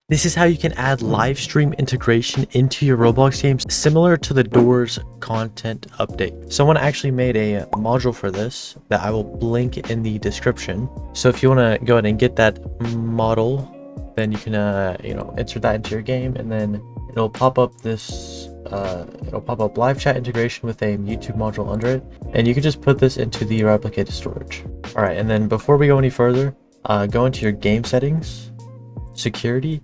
This is how you can add live stream integration into your Roblox games, similar to the Doors content update. Someone actually made a module for this that I will link in the description. So if you want to go ahead and get that model, then you can insert that into your game, and then it'll pop up this it'll pop up live chat integration with a YouTube module under it, and you can just put this into the replicated storage. All right, and then before we go any further, go into your game settings, security.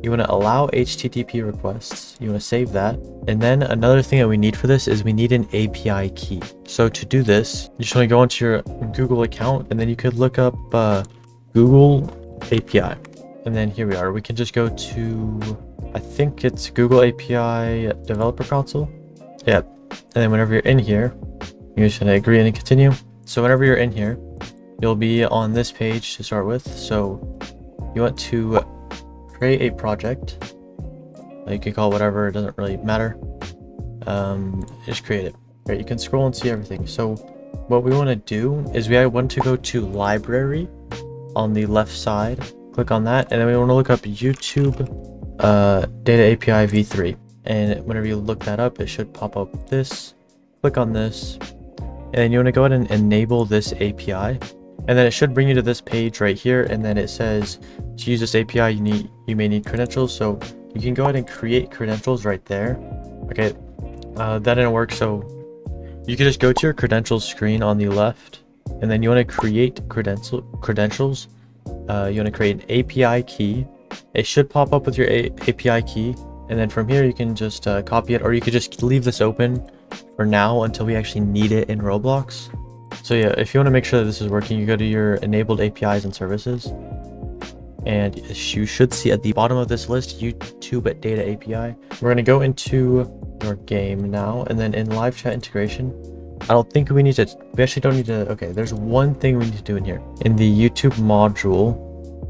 You want to allow HTTP requests. You want to save that. And then another thing that we need for this is we need an API key. So to do this, you just want to go into your Google account, and then you could look up Google API. And then here we are. We can just go to, I think it's Google API Developer Console. Yeah. And then whenever you're in here, you're just going to agree and continue. So whenever you're in here, you'll be on this page to start with. So you want to create a project. You can call it whatever, it doesn't really matter. Just create it. Right, you can scroll and see everything. So what we want to do is we want to go to library on the left side, click on that, and then we want to look up YouTube data API v3. And whenever you look that up, it should pop up with this. Click on this, and then you want to go ahead and enable this API. And then it should bring you to this page right here, and then it says to use this API you may need credentials. So you can go ahead and create credentials right there. Okay, that didn't work, so you can just go to your credentials screen on the left, and then you want to create credentials. You want to create an API key. It should pop up with your API key, and then from here you can just copy it, or you could just leave this open for now until we actually need it in Roblox. So yeah, if you want to make sure that this is working, you go to your enabled APIs and services, and you should see at the bottom of this list YouTube data API. We're going to go into your game now, and then in live chat integration, I don't think we actually don't need to. Okay, there's one thing we need to do in here. In the YouTube module,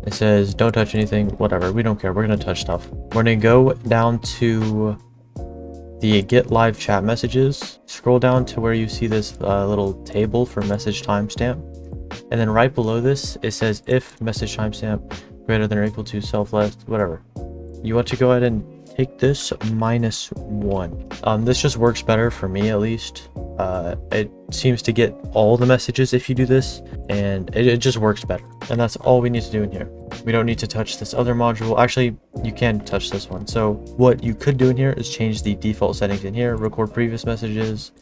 it says don't touch anything, whatever, we don't care, we're going to touch stuff. We're going to go down to the get live chat messages, scroll down to where you see this little table for message timestamp, and then right below this it says if message timestamp greater than or equal to self-left, whatever. You want to go ahead and take this -1. This just works better for me, at least. It seems to get all the messages if you do this, and it just works better. And that's all we need to do in here. We don't need to touch this other module. Actually, you can touch this one. So what you could do in here is change the default settings in here, record previous messages,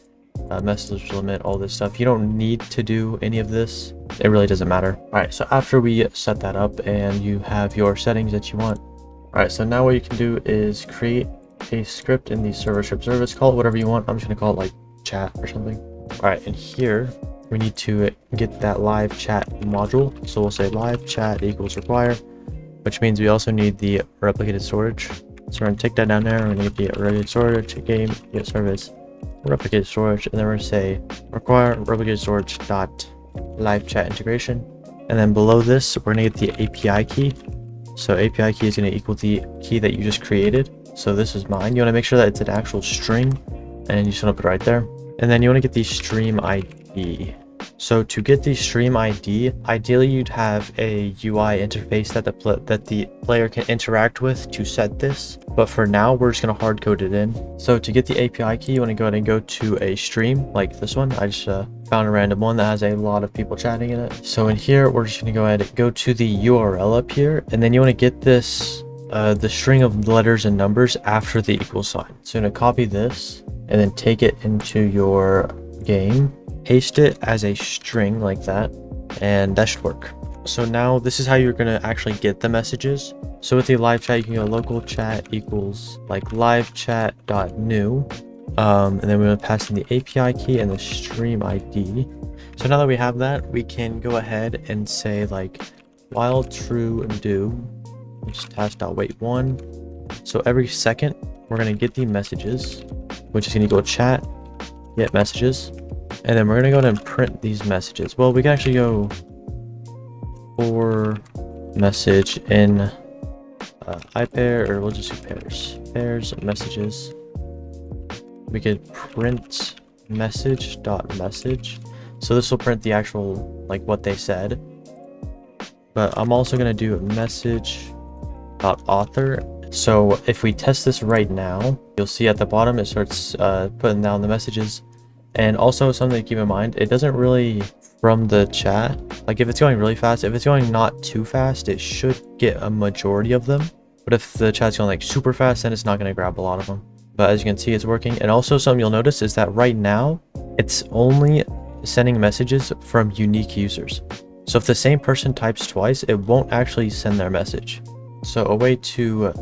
message limit, all this stuff. You don't need to do any of this. It really doesn't matter. All right, so after we set that up and you have your settings that you want, all right, so now what you can do is create a script in the server script service. Call it whatever you want. I'm just gonna call it like chat or something. All right, and here we need to get that live chat module. So we'll say live chat equals require, which means we also need the replicated storage. So we're gonna take that down there. We're gonna get the replicated storage, game, get service, replicated storage, and then we're gonna say require replicated storage dot live chat integration. And then below this, we're gonna get the API key. So API key is gonna equal the key that you just created. So this is mine. You wanna make sure that it's an actual string, and you just wanna put it right there. And then you wanna get the stream ID. So to get the stream ID, ideally you'd have a UI interface that the player can interact with to set this. But for now, we're just going to hard code it in. So to get the API key, you want to go ahead and go to a stream like this one. I just found a random one that has a lot of people chatting in it. So in here, we're just going to go ahead and go to the URL up here. And then you want to get this, the string of letters and numbers after the equal sign. So you're going to copy this and then take it into your game. Paste it as a string like that, and that should work. So now this is how you're going to actually get the messages. So with the live chat, you can go local chat equals like live chat dot new, and then we're going to pass in the API key and the stream ID. So now that we have that, we can go ahead and say like while true do just task.wait1. So every second we're going to get the messages, which is going to equal chat get messages. And then we're going to go ahead and print these messages. Well, we can actually go for message in iPair, or we'll just do pairs messages. We could print message.message. So this will print the actual, like what they said. But I'm also going to do message .author. So if we test this right now, you'll see at the bottom it starts putting down the messages. And also something to keep in mind, it doesn't really from the chat, like if it's going really fast, if it's going not too fast, it should get a majority of them. But if the chat's going like super fast, then it's not going to grab a lot of them. But as you can see, it's working. And also something you'll notice is that right now it's only sending messages from unique users. So if the same person types twice, it won't actually send their message. So a way to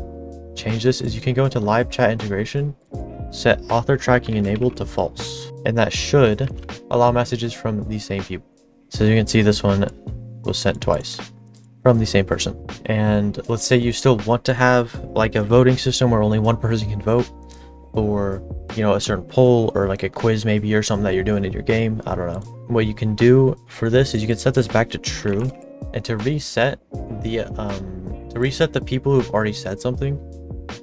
change this is you can go into live chat integration, set author tracking enabled to false, and that should allow messages from the same people. So you can see this one was sent twice from the same person. And let's say you still want to have like a voting system where only one person can vote, or you know, a certain poll or like a quiz maybe or something that you're doing in your game. I don't know. What you can do for this is you can set this back to true, and to reset the people who've already said something,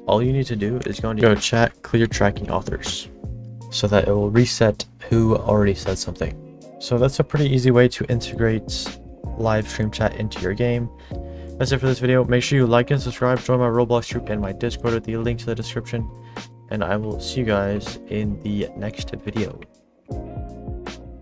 all you need to do is go into chat, clear tracking authors, so that it will reset who already said something. So that's a pretty easy way to integrate live stream chat into your game. That's it for this video. Make sure you like and subscribe, join my Roblox group and my Discord with the link to the description, and I will see you guys in the next video.